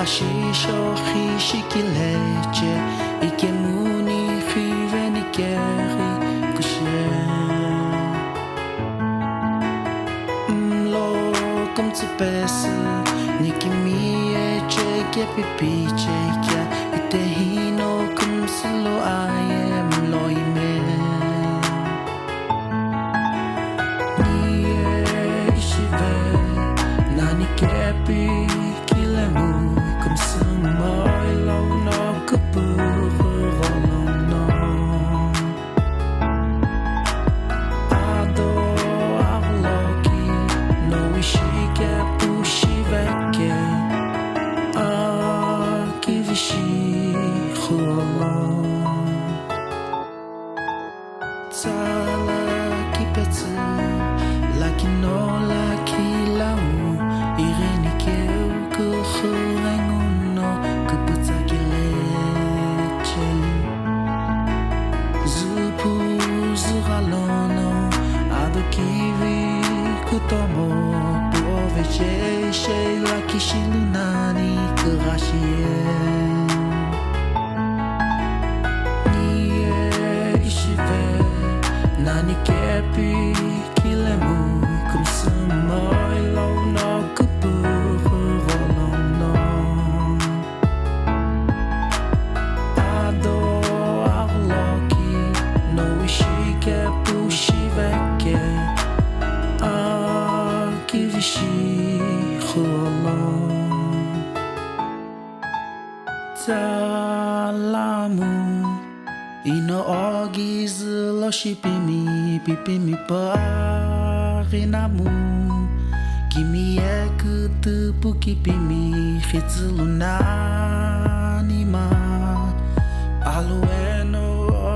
shohi shikileche ikemuni khiveni keri kushe lo comme tu pèses nikimi eche ke pipiche kya itehino comme solo I am loime Nani kepi kilemu comme ce moi no kapurolono Ado arloki no ishike pushiveke Akivishi wolo Tala kipetsu Laki no laki lau Irene keu kuhurenguno Kuputakileche Zupu zuralono Ado kiwi kutomo Poveche she laki shilunani kurashie Nie ishive Nani kepi kilemu Comme ce moi no kapurolono Ado arloki no ishike pushiveke Akivishi wolo Talamu Ino ogis lo pipimi parinamu Kimi ekutu pukipimi khitsulunanima Alueno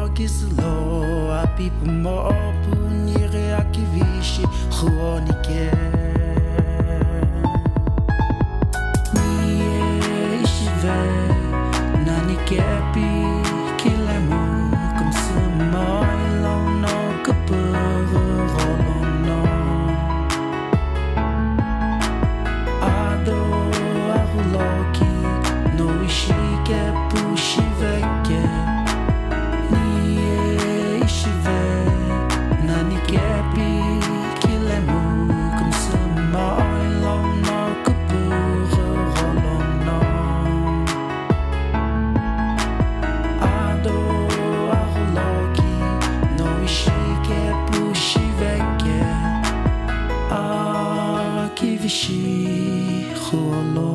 ogis lo apipumo punire akivishi khonike Nie ishive nani kepi kilemu comme ce moi no kapurolono Ado arloki no ishike pushiveke Nie ishive nani kepi kilemu comme ce moi no kapurolono Ado arloki no ishike pushiveke Akivishi wolo